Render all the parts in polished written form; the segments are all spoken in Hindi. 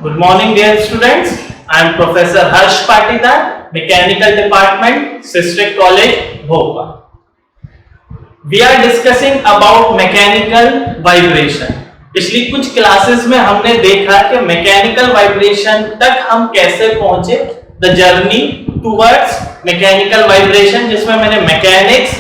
Good morning, dear students. I am Professor Harsh Patidar, Mechanical Department, Sister College, Bhopal. We are discussing about mechanical vibration. पिछली कुछ क्लासेस में हमने देखा कि मैकेनिकल वाइब्रेशन तक हम कैसे पहुंचे, the journey towards mechanical vibration, जिसमें मैंने mechanics,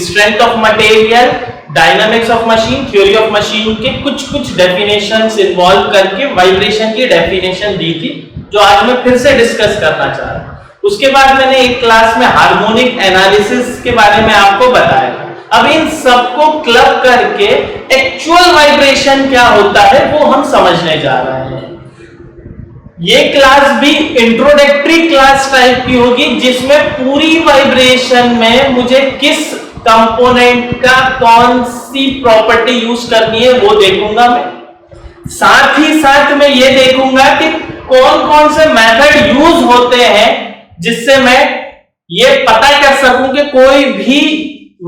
strength of material, dynamics of machine, theory of machine के कुछ डेफिनेशंस इन्वॉल्व करके वाइब्रेशन की डेफिनेशन दी थी, जो आज मैं फिर से डिस्कस करना चाह रहा हूं। उसके बाद मैंने एक क्लास में हार्मोनिक एनालिसिस के बारे में आपको बताया। अब इन सबको क्लब करके एक्चुअल वाइब्रेशन क्या होता है वो हम समझने जा रहे हैं। ये क्लास भी इंट्रोडक्टरी क्लास टाइप की होगी, जिसमें पूरी वाइब्रेशन में मुझे किस कंपोनेंट का कौन सी प्रॉपर्टी यूज करनी है वो देखूंगा मैं। साथ ही साथ मैं ये देखूंगा कि कौन कौन से मेथड यूज होते हैं जिससे मैं ये पता कर सकूं कि कोई भी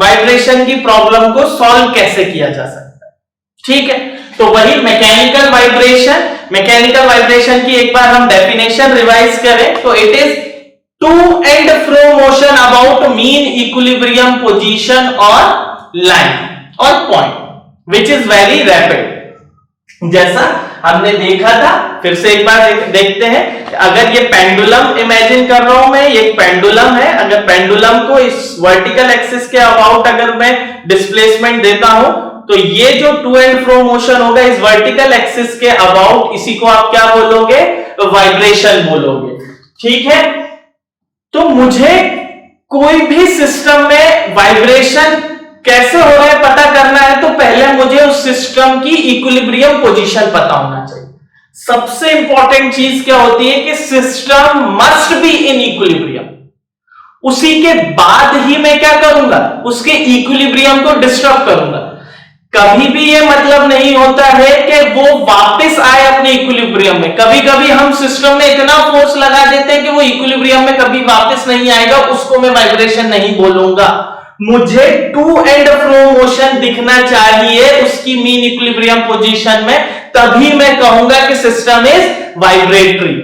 वाइब्रेशन की प्रॉब्लम को सॉल्व कैसे किया जा सकता है। ठीक है, तो वही मैकेनिकल वाइब्रेशन की एक बार हम डेफिनेशन रिवाइज करें तो it is to and fro motion about mean equilibrium position or line or point which is very rapid। जैसा हमने देखा था, फिर से एक बार देखते हैं। अगर ये पेंडुलम इमेजिन कर रहा हूं मैं, ये पेंडुलम है। अगर पेंडुलम को इस वर्टिकल एक्सिस के अबाउट अगर मैं डिस्प्लेसमेंट देता हूं तो ये जो टू एंड फ्रो मोशन होगा इस वर्टिकल एक्सिस के अबाउट, इसी को आप क्या बोलोगे? वाइब्रेशन बोलोगे। ठीक है, तो मुझे कोई भी सिस्टम में वाइब्रेशन कैसे हो रहा है पता करना है तो पहले मुझे उस सिस्टम की इक्विलिब्रियम पोजीशन पता होना चाहिए। सबसे इंपॉर्टेंट चीज क्या होती है कि system must be in equilibrium. उसी के बाद ही मैं क्या करूंगा? उसके इक्विलिब्रियम को डिस्टर्ब करूंगा। कभी भी ये मतलब नहीं होता है कि वो वापस आए अपने इक्विलिब्रियम में। कभी कभी हम सिस्टम में इतना फोर्स लगा देते हैं कि वो इक्विलिब्रियम में कभी वापस नहीं आएगा, उसको मैं वाइब्रेशन नहीं बोलूंगा। मुझे टू एंड फ्रो मोशन दिखना चाहिए उसकी मीन इक्विलिब्रियम पोजीशन में, तभी मैं कहूंगा कि सिस्टम इज वाइब्रेटरी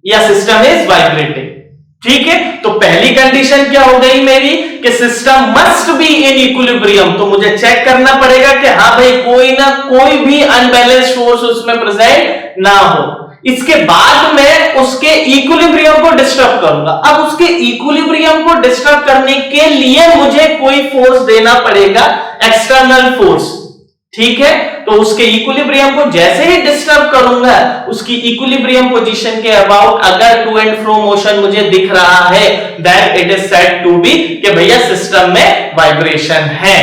या सिस्टम इज वाइब्रेटिंग। ठीक है, तो पहली कंडीशन क्या हो गई मेरी कि system must be in equilibrium. तो मुझे चेक करना पड़ेगा कि हाँ भाई कोई ना कोई भी अनबैलेंस्ड फोर्स उसमें प्रेजेंट ना हो। इसके बाद मैं उसके इक्विलिब्रियम को डिस्टर्ब करूंगा। अब उसके इक्विलिब्रियम को डिस्टर्ब करने के लिए मुझे कोई फोर्स देना पड़ेगा, एक्सटर्नल फोर्स। ठीक है, तो उसके इक्विलिब्रियम को जैसे ही डिस्टर्ब करूंगा, उसकी इक्विलिब्रियम पोजीशन के अबाउट अगर टू एंड फ्रो मोशन मुझे दिख रहा है, then it is said to be कि भैया सिस्टम में वाइब्रेशन है।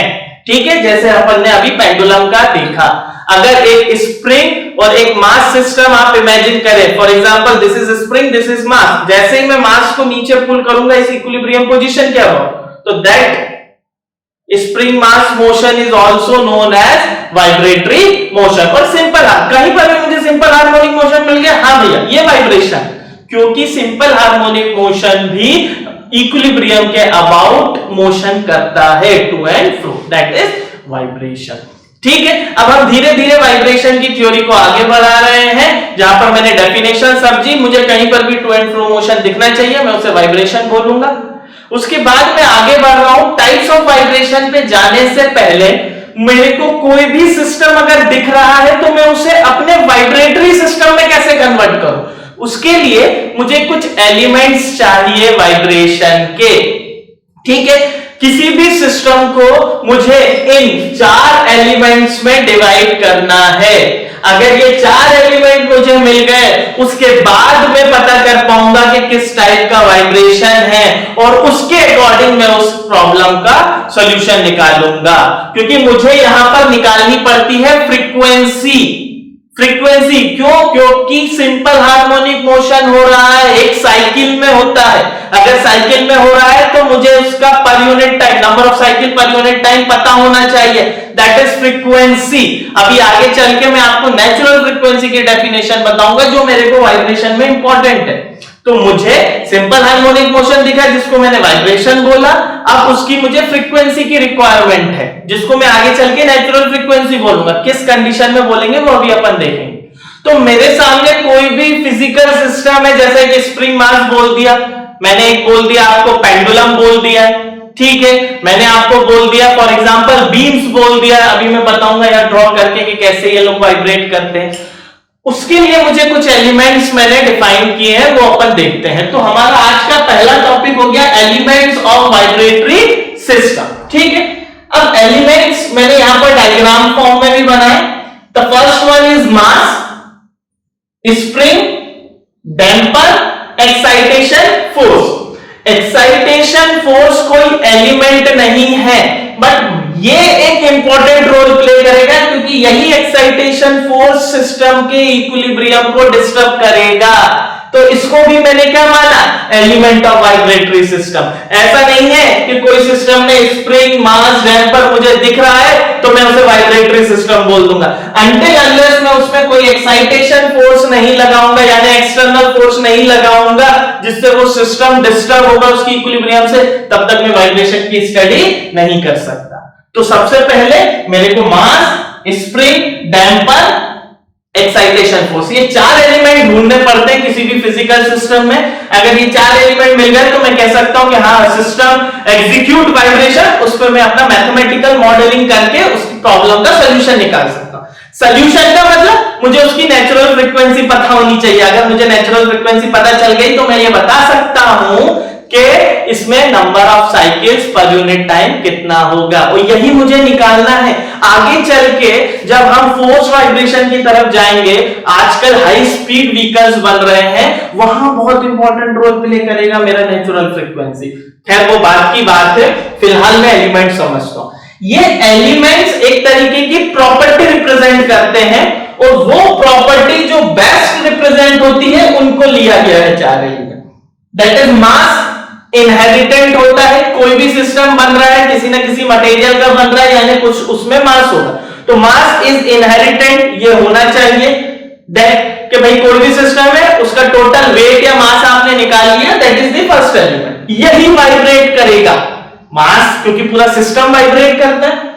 ठीक है, जैसे अपन ने अभी पेंडुलम का देखा। अगर एक स्प्रिंग और एक मास सिस्टम आप इमेजिन करें, for example this is spring, this is mass. जैसे ही मैं मास को नीचे पुल करूंगा इस इक्विलिब्रियम पोजीशन क्या हो, तो that spring mass motion is also known as vibratory motion. और सिंपल, कहीं पर भी मुझे सिंपल हार्मोनिक मोशन मिल गया, हाँ भैया ये वाइब्रेशन, क्योंकि सिंपल हार्मोनिक मोशन भी इक्विलिब्रियम के अबाउट मोशन करता है, to and fro, that is vibration. ठीक है, अब हम धीरे धीरे वाइब्रेशन की थ्योरी को आगे बढ़ा रहे हैं। जहां पर मैंने डेफिनेशन समझी, मुझे कहीं पर भी टू एंड फ्रो मोशन दिखना चाहिए, मैं उसे वाइब्रेशन बोलूंगा। उसके बाद मैं आगे बढ़ रहा हूं। टाइप्स ऑफ वाइब्रेशन पे जाने से पहले मेरे को कोई भी सिस्टम अगर दिख रहा है तो मैं उसे अपने वाइब्रेटरी सिस्टम में कैसे कन्वर्ट करूं, उसके लिए मुझे कुछ एलिमेंट्स चाहिए वाइब्रेशन के। ठीक है, किसी भी सिस्टम को मुझे इन 4 एलिमेंट्स में डिवाइड करना है। अगर ये 4 एलिमेंट मुझे मिल गए, उसके बाद मैं पता कर पाऊंगा कि किस टाइप का वाइब्रेशन है और उसके अकॉर्डिंग मैं उस प्रॉब्लम का सॉल्यूशन निकालूंगा। क्योंकि मुझे यहां पर निकालनी पड़ती है फ्रीक्वेंसी। क्यों? क्योंकि सिंपल हार्मोनिक मोशन हो रहा है, एक साइकिल में होता है। अगर साइकिल में हो रहा है तो मुझे उसका per unit time, number of cycle per unit time पता होना चाहिए, दैट इज फ्रीक्वेंसी। अभी आगे चल के मैं आपको नेचुरल फ्रीक्वेंसी की डेफिनेशन बताऊंगा जो मेरे को वाइब्रेशन में इंपॉर्टेंट है। तो मुझे सिंपल हार्मोनिक मोशन दिखा जिसको मैंने वाइब्रेशन बोला, अब उसकी मुझे फ्रीक्वेंसी की रिक्वायरमेंट है जिसको मैं आगे चल के नेचुरल फ्रीक्वेंसी बोलूंगा। किस कंडीशन में बोलेंगे वो अभी अपन देखेंगे। तो मेरे सामने कोई भी फिजिकल सिस्टम है, जैसे कि स्प्रिंग मास बोल दिया मैंने, एक बोल दिया आपको पेंडुलम बोल दिया, ठीक है, मैंने आपको बोल दिया फॉर एग्जांपल बीम्स बोल दिया, अभी मैं बताऊंगा यार ड्रॉ करके कि कैसे ये लोग वाइब्रेट करते हैं। उसके लिए मुझे कुछ एलिमेंट्स मैंने डिफाइन किए हैं, वो अपन देखते हैं। तो हमारा आज का पहला टॉपिक हो गया एलिमेंट्स ऑफ वाइब्रेटरी सिस्टम, ठीक है। अब एलिमेंट्स मैंने यहां पर डायग्राम फॉर्म में भी बनाए। The first one is mass, spring, damper, excitation force. Excitation force कोई एलिमेंट नहीं है, बट ये एक इंपॉर्टेंट रोल प्ले करेगा, क्योंकि यही एक्साइटेशन फोर्स सिस्टम के इक्विलिब्रियम को डिस्टर्ब करेगा। तो इसको भी मैंने क्या माना, एलिमेंट ऑफ वाइब्रेटरी सिस्टम। ऐसा नहीं है कि कोई सिस्टम में स्प्रिंग, मास, डैम्पर मुझे दिख रहा है तो मैं उसे वाइब्रेटरी सिस्टम बोल दूंगा। अनटिल अनलेस मैं उसमें कोई एक्साइटेशन फोर्स नहीं लगाऊंगा, यानी एक्सटर्नल फोर्स नहीं लगाऊंगा जिससे वो सिस्टम डिस्टर्ब होगा उसकी इक्विलिब्रियम से, तब तक मैं वाइब्रेशन की स्टडी नहीं कर सकता। तो सबसे पहले मेरे को मास, स्प्रिंग, डैम्पर, एक्साइटेशन फोर्स, ये चार एलिमेंट ढूंढने पड़ते हैं किसी भी फिजिकल सिस्टम में। अगर ये चार एलिमेंट मिल गए तो मैं कह सकता हूं कि हाँ सिस्टम एग्जीक्यूट वाइब्रेशन, उस पर मैं अपना मैथमेटिकल मॉडलिंग करके उसकी प्रॉब्लम का सॉल्यूशन निकाल सकता हूं। सॉल्यूशन का मतलब मुझे उसकी नेचुरल फ्रीक्वेंसी पता होनी चाहिए। अगर मुझे नेचुरल फ्रीक्वेंसी पता चल गई तो मैं ये बता सकता हूं कि इसमें number of cycles per unit time कितना होगा, और यही मुझे निकालना है। आगे चल के जब हम फोर्स वाइब्रेशन की तरफ जाएंगे, आजकल हाई स्पीड व्हीकल्स बन रहे हैं, वहां बहुत इंपॉर्टेंट रोल प्ले करेगा मेरा नेचुरल फ्रीक्वेंसी। खैर वो बात की बात है, फिलहाल मैं एलिमेंट समझता हूं। ये एलिमेंट्स एक तरीके की प्रॉपर्टी रिप्रेजेंट करते हैं, और वो प्रॉपर्टी जो बेस्ट रिप्रेजेंट होती है उनको लिया गया है चार element. That is mass inherent होता है, कोई भी सिस्टम बन रहा है किसी ना किसी मटेरियल का बन रहा है, यानी कुछ उसमें मास होगा, तो मास इज इनहेरिटेंट, ये होना चाहिए। दैट कि भाई कोई भी सिस्टम है उसका टोटल वेट या मास आपने निकाल लिया, that is the first element, यही वाइब्रेट करेगा मास, क्योंकि पूरा सिस्टम वाइब्रेट करता है।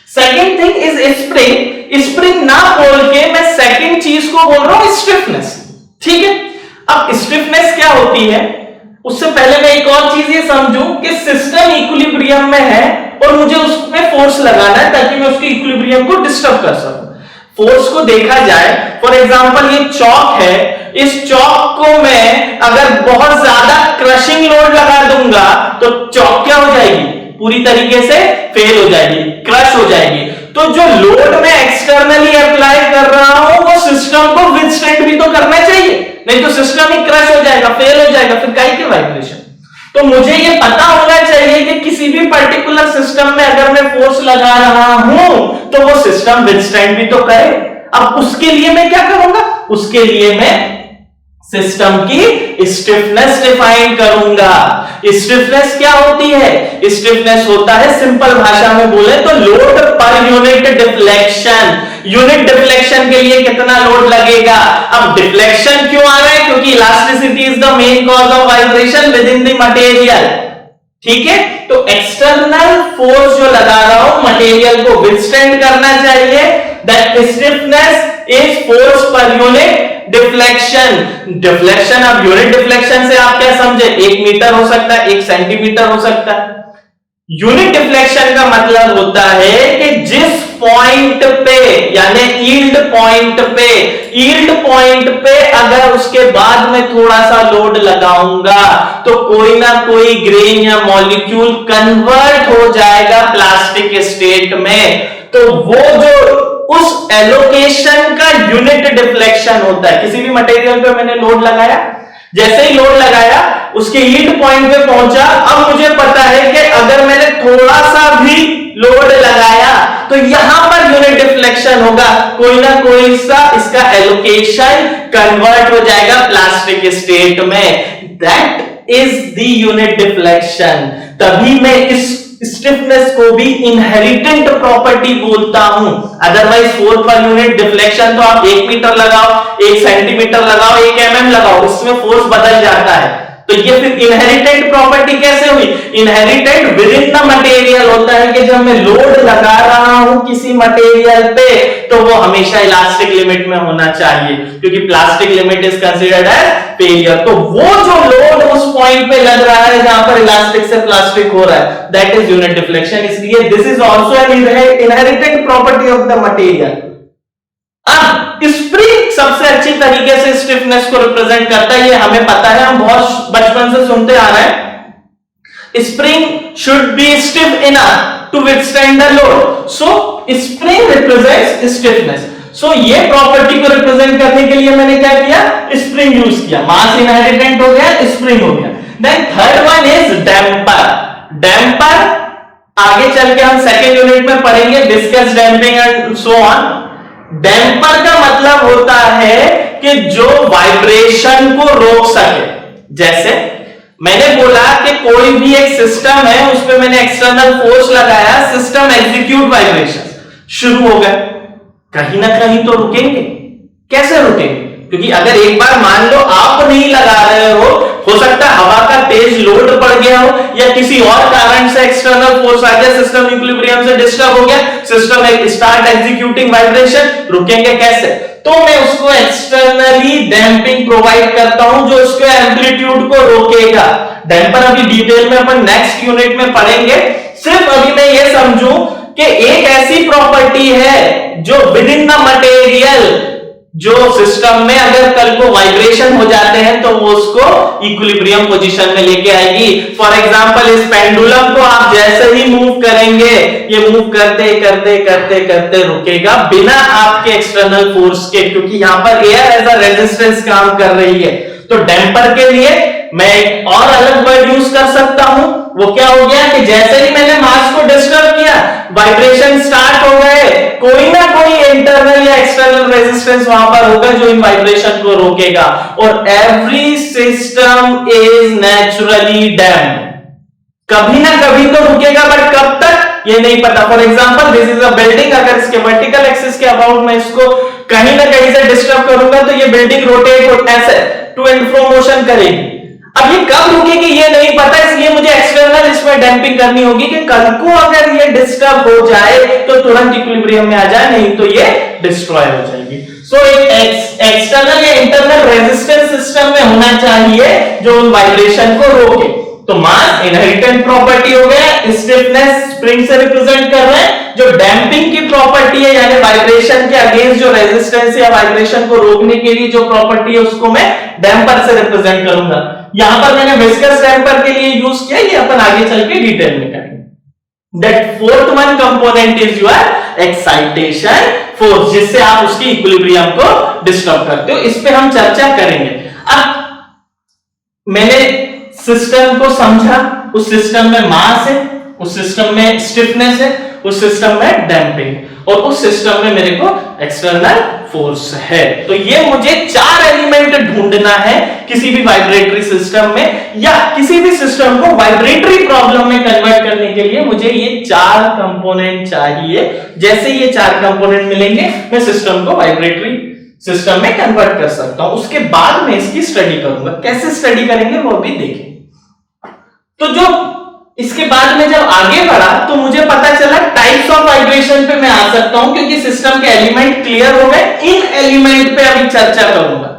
Second thing is spring. Spring ना बोल के मैं सेकेंड चीज को बोल रहा हूं स्टिफनेस, ठीक है। अब स्टिफनेस क्या होती है, उससे पहले मैं एक और चीज ये समझूं कि सिस्टम इक्विलिब्रियम में है और मुझे उसमें फोर्स लगाना है ताकि मैं उसके इक्विलिब्रियम को डिस्टर्ब कर सकूं। फोर्स को देखा जाए, फॉर एग्जांपल ये चौक है, इस चौक को मैं अगर बहुत ज्यादा क्रशिंग लोड लगा दूंगा तो चौक क्या हो जाएगी, पूरी तरीके से फेल हो जाएगी, क्रश हो जाएगी। तो जो लोड मैं एक्सटर्नली अप्लाई कर रहा हूं वो सिस्टम को विथस्टैंड भी तो करना चाहिए, नहीं तो सिस्टम ही क्रश हो जाएगा, फेल हो जाएगा, फिर काहे के वाइब्रेशन। तो मुझे ये पता होना चाहिए कि किसी भी पर्टिकुलर सिस्टम में अगर मैं फोर्स लगा रहा हूं तो वो सिस्टम विथस्टैंड भी तो करे। अब उसके लिए मैं क्या करूंगा, उसके लिए मैं सिस्टम की स्टिफनेस डिफाइन करूंगा। स्टिफनेस क्या होती है, स्टिफनेस होता है सिंपल भाषा में बोले तो load per unit deflection. Unit deflection के लिए कितना लोड लगेगा। अब डिफ्लेक्शन क्यों आ रहा है, क्योंकि elasticity is the main cause of vibration with in the material, ठीक है। तो एक्सटर्नल फोर्स जो लगा रहा हूं मटेरियल को विथस्टैंड करना चाहिए, that stiffness is force per unit deflection. Deflection, अब यूनिट डिफ्लेक्शन से आप क्या समझे, 1 मीटर हो सकता है, 1 सेंटीमीटर हो सकता है। यूनिट डिफ्लेक्शन का मतलब होता है कि जिस पॉइंट पे, यानी यील्ड पॉइंट पे अगर उसके बाद में थोड़ा सा लोड लगाऊंगा तो कोई ना कोई ग्रेन या मॉलिक्यूल कन्वर्ट हो जाएगा प्लास्टिक स्टेट में, तो वो जो उस एलोकेशन का यूनिट डिफ्लेक्शन होता है। किसी भी मटेरियल पे मैंने लोड लगाया, जैसे ही लोड लगाया उसके यील्ड पॉइंट पे पहुंचा, अब मुझे पता है कि अगर मैंने थोड़ा सा भी लोड लगाया तो यहां पर यूनिट डिफ्लेक्शन होगा, कोई ना कोई सा इसका एलोकेशन कन्वर्ट हो जाएगा प्लास्टिक स्टेट में, that is the unit deflection. तभी मैं इस स्टिफनेस को भी इनहेरिटेंट प्रॉपर्टी बोलता हूं। अदरवाइज 4 पर यूनिट डिफ्लेक्शन तो आप 1 मीटर लगाओ, 1 सेंटीमीटर लगाओ, 1 mm लगाओ, इसमें फोर्स बदल जाता है। तो ये फिर इनहेरिटेड प्रॉपर्टी कैसे हुई? Inherited with in the material होता है कि जब मैं लोड लगा रहा हूं किसी मटेरियल पे तो वो हमेशा इलास्टिक लिमिट में होना चाहिए, क्योंकि plastic limit is considered as failure. तो वो जो लोड उस पॉइंट पे लग रहा है जहां पर इलास्टिक से प्लास्टिक हो रहा है, दैट इज यूनिट डिफ्लेक्शन। इसलिए this is also an inherited property of the material. अब स्प्रिंग सबसे अच्छी तरीके से स्टिफनेस को रिप्रेजेंट करता है, ये हमें पता है, हम बहुत बचपन से सुनते आ रहे हैं। Spring should be stiff enough to withstand the load, so spring represents stiffness. So ये प्रॉपर्टी को रिप्रेजेंट करने के लिए मैंने क्या किया? स्प्रिंग यूज किया। मास इनहेरिटेंट हो गया, स्प्रिंग हो गया। Then third one is damper. Damper आगे चल के हम सेकेंड यूनिट में पढ़ेंगे, viscous damping and so on. Damper का मतलब होता है कि जो वाइब्रेशन को रोक सके। जैसे मैंने बोला कि कोई भी एक सिस्टम है, उस पर मैंने एक्सटर्नल फोर्स लगाया, सिस्टम एग्जीक्यूट वाइब्रेशन शुरू हो गए, कहीं ना कहीं तो रुकेंगे। कैसे रुकेंगे? क्योंकि अगर एक बार मान लो आप नहीं लगा रहे हो सकता है हवा का तेज लोड पड़ गया हो या किसी और कारण से एक्सटर्नल फोर्स आ गया, सिस्टम इक्विलिब्रियम से डिस्टर्ब हो गया, सिस्टम स्टार्ट एग्जीक्यूटिंग वाइब्रेशन, रुकेंगे कैसे? तो मैं उसको एक्सटर्नली डैम्पिंग प्रोवाइड करता हूं जो उसके एम्पलीट्यूड को रोकेगा। डैम्पर अभी डिटेल में अपन नेक्स्ट यूनिट में पढ़ेंगे। सिर्फ अभी मैं ये समझूं कि एक ऐसी प्रॉपर्टी है जो विद इन द मटेरियल, जो सिस्टम में अगर कल को वाइब्रेशन हो जाते हैं तो वो उसको इक्विलिब्रियम पोजीशन में लेके आएगी। फॉर एग्जांपल इस पेंडुलम को आप जैसे ही मूव करेंगे, ये मूव करते करते करते करते रुकेगा बिना आपके एक्सटर्नल फोर्स के, क्योंकि यहां पर एयर एज अ रेजिस्टेंस काम कर रही है। तो डैम्पर के लिए मैं एक और अलग वर्ड यूज कर सकता हूं, वो क्या हो गया कि जैसे ही मैंने मास को डिस्टर्ब किया, वाइब्रेशन स्टार्ट हो गए, कोई ना कोई इंटरनल या एक्सटर्नल रेजिस्टेंस वहां पर होगा जो इन वाइब्रेशन को रोकेगा। और every system is naturally damped, कभी ना कभी तो रुकेगा, बट कब तक ये नहीं पता। For example this is a building, अगर इसके वर्टिकल एक्सिस के अबाउट में इसको कहीं ना कहीं से डिस्टर्ब करूंगा तो ये बिल्डिंग रोटेट ऐसे टू एंड फ्रो मोशन करेगी। अब ये कब रुकेगी ये नहीं पता, इसलिए मुझे एक्सटर्नल इसमें डैम्पिंग करनी होगी कि कल को अगर ये डिस्टर्ब हो जाए तो तुरंत इक्विलिब्रियम में आ जाए, नहीं तो ये डिस्ट्रॉय हो जाएगी। सो एक एक्सटर्नल या इंटरनल रेजिस्टेंस सिस्टम में होना चाहिए जो उन वाइब्रेशन को रोके। तो मास इनहेरिटेंट प्रॉपर्टी हो गया, स्टिफनेस स्प्रिंग से रिप्रेजेंट कर रहे हैं, जो डैम्पिंग की प्रॉपर्टी है यानी वाइब्रेशन के अगेंस्ट जो रेजिस्टेंस या वाइब्रेशन को रोकने के लिए जो प्रॉपर्टी है उसको मैं डैम्पर से रिप्रेजेंट करूंगा। यहां पर मैंने विस्कस डैम्पर के लिए यूज किया, ये अपन आगे चल के डिटेल में करेंगे। That fourth one component is your excitation force, जिससे आप उसकी इक्विलिब्रियम को डिस्टर्ब करते हो। इस पे हम चर्चा करेंगे। अब मैंने सिस्टम को समझा, उस सिस्टम में मास है, उस सिस्टम में स्टिफनेस है, उस सिस्टम में डैम्पिंग, और उस सिस्टम में मेरे को एक्सटर्नल फोर्स है। तो ये मुझे चार एलिमेंट ढूंढना है किसी भी वाइब्रेटरी सिस्टम में, या किसी भी सिस्टम को वाइब्रेटरी प्रॉब्लम में कन्वर्ट करने के लिए मुझे ये चार कंपोनेंट चाहिए। जैसे ये चार कंपोनेंट मिलेंगे मैं सिस्टम को वाइब्रेटरी सिस्टम में कन्वर्ट कर सकता हूं। उसके बाद मैं इसकी स्टडी करूंगा, कैसे स्टडी करेंगे वो भी देखें। तो जो इसके बाद में जब आगे बढ़ा तो मुझे पता चला टाइप्स ऑफ वाइब्रेशन पे मैं आ सकता हूं, क्योंकि सिस्टम के एलिमेंट क्लियर हो गए। इन एलिमेंट पे अभी चर्चा करूंगा,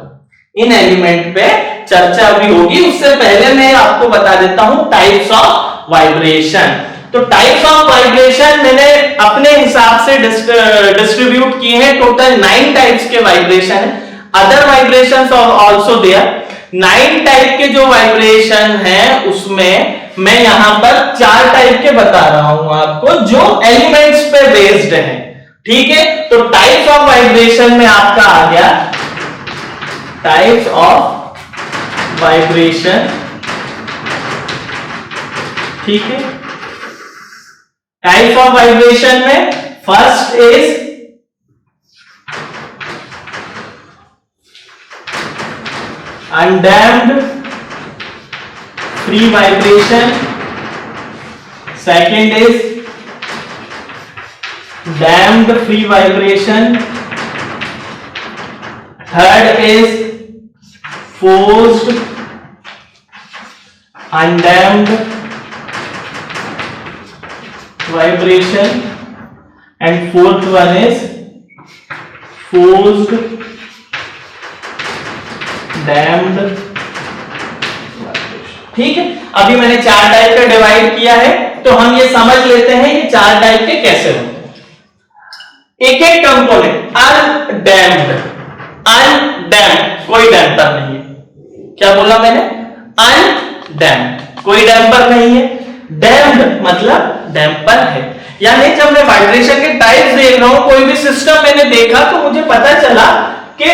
इन एलिमेंट पे चर्चा अभी होगी। उससे पहले मैं आपको बता देता हूं टाइप्स ऑफ वाइब्रेशन। तो टाइप्स ऑफ वाइब्रेशन मैंने अपने हिसाब से डिस्ट्रीब्यूट किए हैं। टोटल 9 टाइप्स के वाइब्रेशन है। Other vibrations are also there. 9 type के जो वाइब्रेशन है उसमें मैं यहां पर 4 टाइप के बता रहा हूं आपको, जो एलिमेंट्स पे बेस्ड हैं। ठीक है, तो टाइप्स ऑफ वाइब्रेशन में आपका आ गया टाइप्स ऑफ वाइब्रेशन। ठीक है, टाइप्स ऑफ वाइब्रेशन में first is undamped free vibration, second is damped free vibration, third is forced undamped vibration and fourth one is forced damped. ठीक है, अभी मैंचार टाइप का डिवाइड किया है, तो हम ये समझ लेते हैं ये चार टाइप के कैसे होते हैं। एक एक कंपोनेंट अनडैम्प्ड, अनडैम्प्ड कोई डैम्पर नहीं है। क्या बोला मैंने? अनडैम्प्ड कोई डैम्पर नहीं है। डैम्प्ड मतलब डैम्पर है। यानी जब मैं वाइब्रेशन के टाइप्स देख रहा हूं, कोई भी सिस्टम मैंने देखा तो मुझे पता चला कि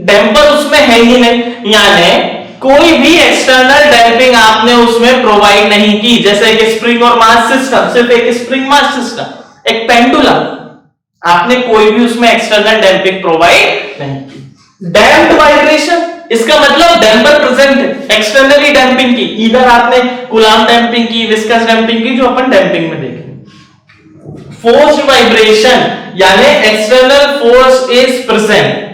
डैम्पर उसमें है ही नहीं, यानी कोई भी एक्सटर्नल डैम्पिंग आपने उसमें प्रोवाइड नहीं की। जैसे एक स्प्रिंग और मास सिस्टम, सिर्फ एक स्प्रिंग मास सिस्टम, एक पेंडुलम, आपने कोई भी उसमें एक्सटर्नल डैम्पिंग प्रोवाइड नहीं की। डैम्प्ड वाइब्रेशन, इसका मतलब डैम्पर प्रेजेंट है, एक्सटर्नली डैम्पिंग की। इधर आपने कूलाम्ब डैम्पिंग की, विस्कस डैम्पिंग की, जो अपन डैम्पिंग में देखें। फोर्स्ड वाइब्रेशन यानी एक्सटर्नल फोर्स इज प्रेजेंट।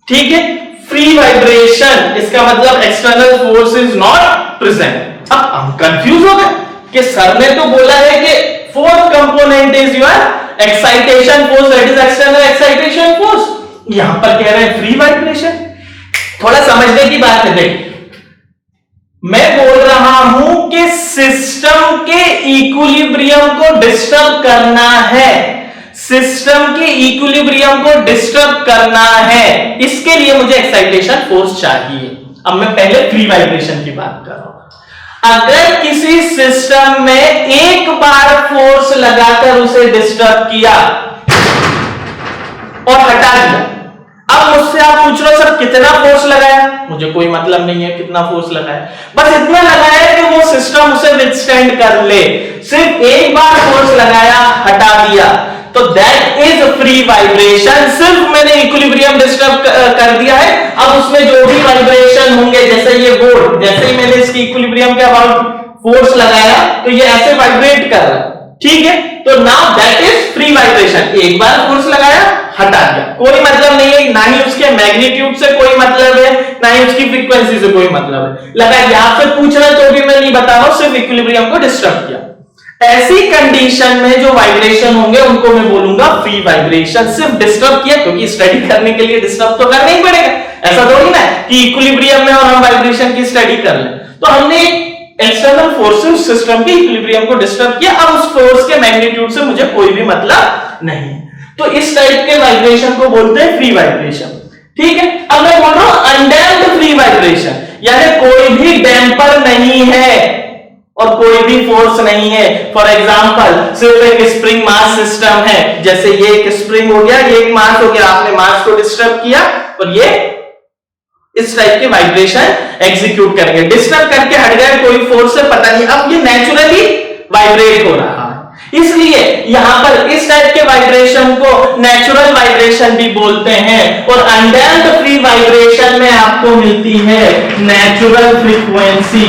ठीक है। फ्री वाइब्रेशन, इसका मतलब external force is not present. अब हम कंफ्यूज हो गए कि सर ने तो बोला है कि fourth component is your excitation force, that is external excitation force. यहां पर कह रहे हैं फ्री वाइब्रेशन। थोड़ा समझने की बात है। देख, मैं बोल रहा हूं कि सिस्टम के इक्विलिब्रियम को डिस्टर्ब करना है, सिस्टम के इक्विलिब्रियम को डिस्टर्ब करना है, इसके लिए मुझे एक्साइटेशन फोर्स चाहिए। अब मैं पहले फ्री वाइब्रेशन की बात कर रहा हूं। अगर किसी सिस्टम में एक बार फोर्स लगाकर उसे डिस्टर्ब किया और हटा दिया, अब मुझसे आप पूछ रहे हो सर कितना फोर्स लगाया? मुझे कोई मतलब नहीं है कितना फोर्स लगाया, बस इतना लगाया कि वो सिस्टम उसे विथस्टैंड कर ले। सिर्फ एक बार फोर्स लगाया, हटा दिया, तो दैट इज फ्री वाइब्रेशन। सिर्फ मैंने इक्विलिब्रियम डिस्टर्ब कर दिया है। अब उसमें जो भी वाइब्रेशन होंगे, जैसे ये बोर्ड, जैसे ही मैंने इसकी इक्विलिब्रियम के अबाउट फोर्स लगाया तो ये ऐसे वाइब्रेट कर रहा है। ठीक है, तो now that is free vibration. एक बार फोर्स लगाया, हटा दिया, कोई मतलब नहीं है, ना ही उसके मैग्नीट्यूड से कोई मतलब है, ना ही उसकी फ्रीक्वेंसी से कोई मतलब है। लगा यहां से पूछना तो भी मैं नहीं बता रहा हूं, सिर्फ इक्विलिब्रियम को डिस्टर्ब किया। ऐसी कंडीशन में जो वाइब्रेशन होंगे उनको मैं बोलूंगा फ्री वाइब्रेशन। सिर्फ डिस्टर्ब किया, क्योंकि स्टडी करने के लिए डिस्टर्ब तो करना ही पड़ेगा। ऐसा थोड़ी ना कि इक्विलिब्रियम में और हम वाइब्रेशन की स्टडी कर लें। तो हमने एक्सटर्नल फोर्सेस सिस्टम के इक्विलिब्रियम को डिस्टर्ब किया, अब उस फोर्स के मैग्नीट्यूड से मुझे कोई भी मतलब नहीं। तो इस टाइप के वाइब्रेशन को बोलते हैं फ्री वाइब्रेशन। ठीक है, अब मैं बोल रहा हूं अनडैम्प्ड फ्री वाइब्रेशन, यानी कोई भी डैम्पर नहीं है और कोई भी फोर्स नहीं है। फॉर एग्जांपल सिर्फ एक स्प्रिंग मास सिस्टम है, जैसे ये एक स्प्रिंग हो गया, ये एक मास हो गया, आपने मास को डिस्टर्ब किया और ये इस टाइप के वाइब्रेशन एग्जीक्यूट करेंगे। डिस्टर्ब करके हट गए, कोई फोर्स से पता नहीं, अब ये नेचुरली वाइब्रेट हो रहा है। इसलिए यहां पर इस टाइप के वाइब्रेशन को नेचुरल वाइब्रेशन भी बोलते हैं। और अनडैम्प्ड फ्री वाइब्रेशन में आपको मिलती है नेचुरल फ्रीक्वेंसी,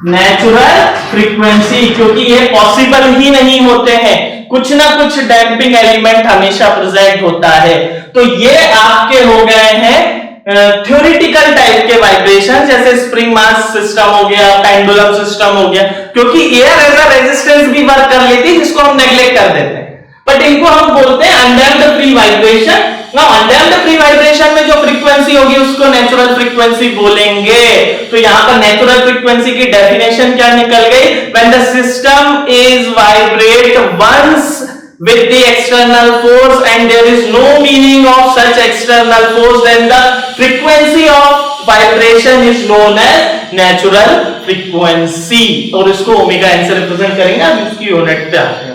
नेचुरल फ्रीक्वेंसी, क्योंकि ये पॉसिबल ही नहीं होते हैं, कुछ ना कुछ डैम्पिंग एलिमेंट हमेशा प्रेजेंट होता है। तो ये आपके हो गए हैं थ्योरेटिकल टाइप के वाइब्रेशन, जैसे स्प्रिंग मास सिस्टम हो गया, पेंडुलम सिस्टम हो गया, क्योंकि एयर एज अ रेजिस्टेंस भी वर्क कर लेती है, जिसको हम नेग्लेक्ट कर देते हैं, बट इनको हम बोलते हैं अनडैम्प्ड फ्री वाइब्रेशन। ना अनडैम्प्ड फ्री वाइब्रेशन में जो फ्रीक्वेंसी होगी उसको नेचुरल फ्रीक्वेंसी बोलेंगे। तो यहां पर नेचुरल फ्रीक्वेंसी की डेफिनेशन क्या निकल गई? When the system is vibrate once with the external force and there is no meaning of such external force, then the frequency of vibration is known as natural frequency। और इसको ओमेगा एन से रिप्रेजेंट करेंगे, अब इसकी यूनिट पे आते हैं।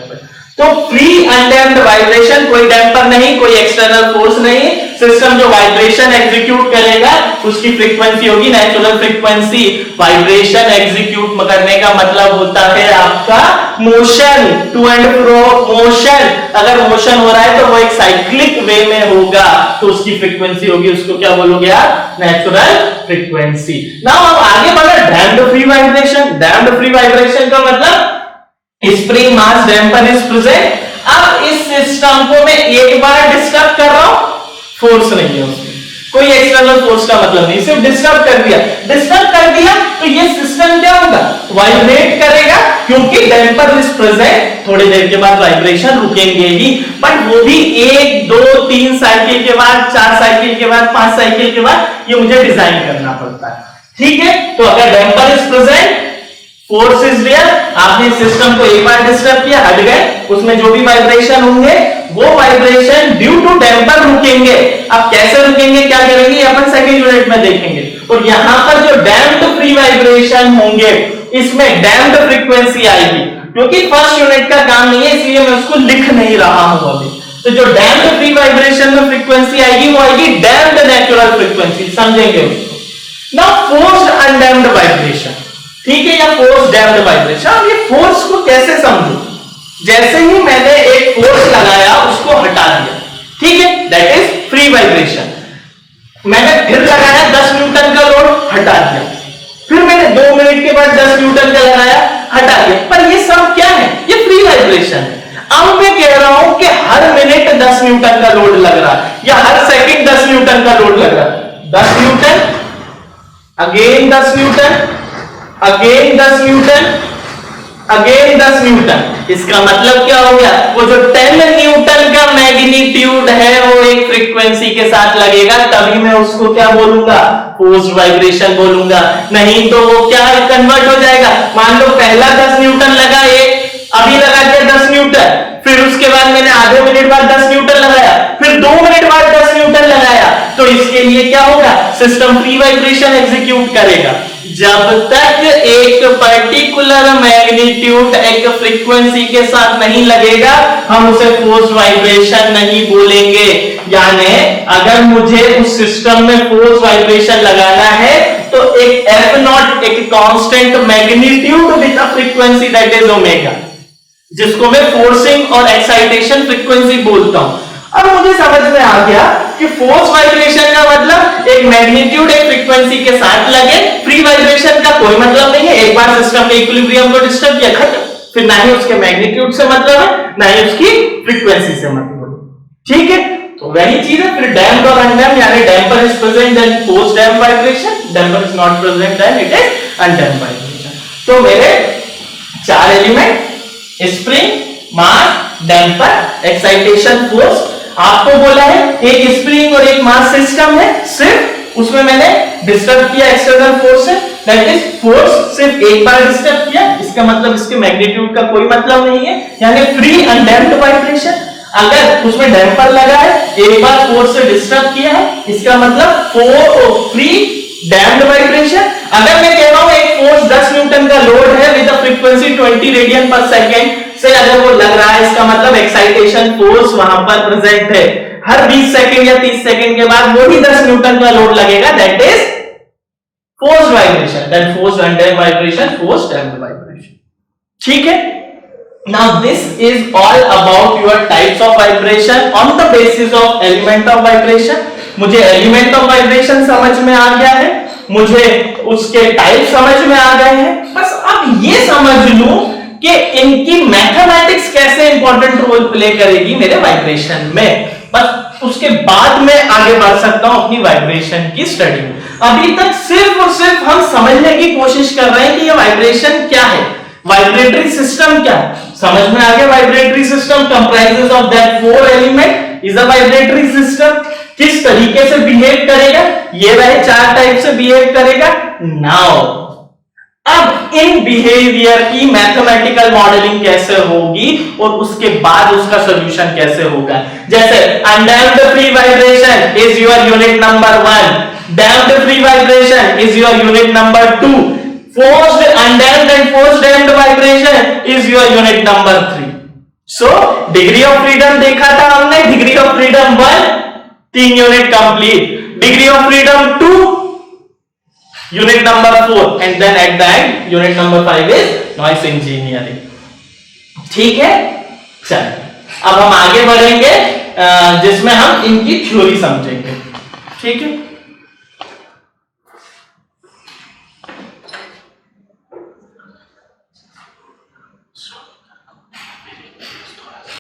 तो फ्री अनडैम्प्ड वाइब्रेशन, कोई डैम्पर नहीं, कोई एक्सटर्नल फोर्स नहीं, सिस्टम जो वाइब्रेशन एग्जीक्यूट करेगा उसकी फ्रीक्वेंसी होगी नेचुरल फ्रीक्वेंसी। वाइब्रेशन एग्जीक्यूट करने का मतलब होता है आपका motion, to and fro motion. अगर मोशन हो रहा है तो वो एक साइक्लिक वे में होगा, तो उसकी फ्रीक्वेंसी होगी, उसको क्या बोलोगे आप? Natural frequency. नाउ अब आगे बढ़े damped free vibration. Damped free vibration का मतलब spring mass damper is present. अब इस सिस्टम को मैं एक बार डिस्टर्ब कर रहा हूं, फोर्स नहीं है उसमें, कोई एक्सटर्नल फोर्स का मतलब नहीं, सिर्फ डिस्टर्ब कर दिया। डिस्टर्ब कर दिया तो ये सिस्टम क्या होगा, वाइब्रेट करेगा, क्योंकि डैम्पर इज प्रेजेंट। थोड़ी देर के बाद वाइब्रेशन रुकेंगे ही, बट वो भी 1 2 3 साइकिल के बाद, 4 साइकिल के बाद, 5 साइकिल के बाद, ये मुझे डिजाइन करना पड़ता है। ठीक है, तो अगर damper is present, force is there, आपने सिस्टम को एक बार डिस्टर्ब किया, हट गए, उसमें जो भी वाइब्रेशन होंगे वो वाइब्रेशन ड्यू टू डैम्पर रुकेंगे। अब कैसे रुकेंगे, क्या करेंगे, अपन सेकंड यूनिट में देखेंगे। और यहां पर जो डैम्प्ड फ्री वाइब्रेशन होंगे, इसमें डैम्प्ड फ्रीक्वेंसी आएगी, क्योंकि फर्स्ट यूनिट का काम नहीं है, इसलिए मैं उसको लिख नहीं रहा हूं अभी। तो जो डैम्प्ड फ्री वाइब्रेशन में फ्रीक्वेंसी आएगी वो आएगी डैम्प्ड नेचुरल फ्रीक्वेंसी, समझेंगे उसको। नाउ फोर्स्ड अनडैम्प्ड वाइब्रेशन, ठीक है, या फोर्स डैम्प्ड वाइब्रेशन। अब ये फोर्स को कैसे समझो, जैसे ही मैंने एक फोर्स लगाया उसको हटा दिया, ठीक है, दैट इज फ्री वाइब्रेशन। मैंने फिर लगाया 10 न्यूटन का लोड, हटा दिया, फिर मैंने 2 मिनट के बाद 10 न्यूटन का लगाया, हटा दिया, पर ये सब क्या है, ये फ्री वाइब्रेशन है। अब मैं कह रहा हूं कि हर मिनट 10 न्यूटन का लोड लग रहा है, या हर सेकंड 10 न्यूटन का लोड लग रहा है। 10 Newton, again 10 Newton, again 10 Newton, again 10 Newton. इसका मतलब क्या हो गया, वो जो 10 न्यूटन का मैग्नीट्यूड है वो एक फ्रीक्वेंसी के साथ लगेगा, तभी मैं उसको क्या बोलूंगा, फोर्स्ड वाइब्रेशन बोलूंगा। नहीं तो वो क्या कन्वर्ट हो जाएगा, मान लो पहला 10 न्यूटन लगा, अभी लगा दिया 10 न्यूटन, फिर उसके बाद मैंने आधे मिनट बाद 10 न्यूटन लगाया, फिर 2 मिनट बाद 10 न्यूटन लगाया, तो इसके लिए क्या होगा, सिस्टम फ्री वाइब्रेशन एग्जीक्यूट करेगा। जब तक एक पर्टिकुलर मैग्नीट्यूड एक फ्रीक्वेंसी के साथ नहीं लगेगा, हम उसे फोर्स वाइब्रेशन नहीं बोलेंगे। यानी अगर मुझे उस सिस्टम में फोर्स वाइब्रेशन लगाना है तो एक F0, एक constant magnitude with a frequency that is omega, जिसको मैं फोर्सिंग और एक्साइटेशन फ्रीक्वेंसी बोलता हूं। अब मुझे समझ में आ गया कि फोर्स वाइब्रेशन का मतलब एक मैग्नीट्यूड एक फ्रीक्वेंसी के साथ लगे, फ्री वाइब्रेशन का कोई मतलब नहीं है। एक बार सिस्टम के इक्विलिब्रियम को डिस्टर्ब किया, खत्म, फिर ना ही उसके मैग्नीट्यूड से मतलब है, ना ही उसकी फ्रीक्वेंसी से मतलब है। ठीक है, तो वही चीज है। फिर डैम्प्ड और अनडैम्प्ड, यानी damper is present then force damp vibration, damper is not present then it is undamped vibration. तो मेरे 4 element, spring, mass, damper, excitation, force. आपको बोला है एक स्प्रिंग और एक मास सिस्टम है, सिर्फ उसमें मैंने डिस्टर्ब किया एक्सटर्नल फोर्स से, दैट इज फोर्स सिर्फ एक बार डिस्टर्ब किया, इसका मतलब इसके मैग्नीट्यूड का कोई मतलब नहीं है, यानी फ्री अनडैम्प्ड वाइब्रेशन। अगर उसमें डैम्पर लगा है, एक बार फोर्स से डिस्टर्ब किया है, इसका मतलब फ्री डैम्प्ड वाइब्रेशन। अगर मैं कह रहा हूं एक फोर्स 10 न्यूटन का लोड है विद अ फ्रीक्वेंसी 20 रेडियन पर सेकंड से अगर वो लग रहा है, इसका मतलब एक्साइटेशन फोर्स वहां पर प्रेजेंट है। हर 20 सेकंड या 30 सेकंड के बाद वो ही 10 न्यूटन का लोड लगेगा, that is force vibration, that force undamped vibration, force damped vibration. ठीक है, now this is all about your types of vibration on the basis of element of vibration. मुझे एलिमेंट ऑफ वाइब्रेशन समझ में आ गया है, मुझे उसके टाइप समझ में आ गए हैं, बस अब ये समझ लूं कि इनकी मैथमेटिक्स कैसे इंपॉर्टेंट रोल प्ले करेगी मेरे वाइब्रेशन में, बस उसके बाद मैं आगे बढ़ सकता हूं अपनी वाइब्रेशन की स्टडी में। अभी तक सिर्फ और सिर्फ हम समझने की कोशिश कर रहे हैं कि ये वाइब्रेशन क्या है, वाइब्रेटरी सिस्टम क्या है। समझ में आ गया, vibratory system comprises of that 4 element is a vibratory system. किस तरीके से बिहेव करेगा, ये वह 4 टाइप से बिहेव करेगा। नाउ अब इन बिहेवियर की मैथमेटिकल मॉडलिंग कैसे होगी और उसके बाद उसका सॉल्यूशन कैसे होगा। जैसे undamped free vibration is your unit number 1, damped free vibration is your unit number 2, forced undamped and forced damped vibration is your unit number 3। So degree of freedom देखा था हमने, degree of freedom 1 3 unit complete, degree of freedom 2 unit number 4 and then at the end unit number 5 is noise engineering। ठीक है, चलिए अब हम आगे बढ़ेंगे जिसमें हम इनकी थ्योरी समझेंगे। ठीक है।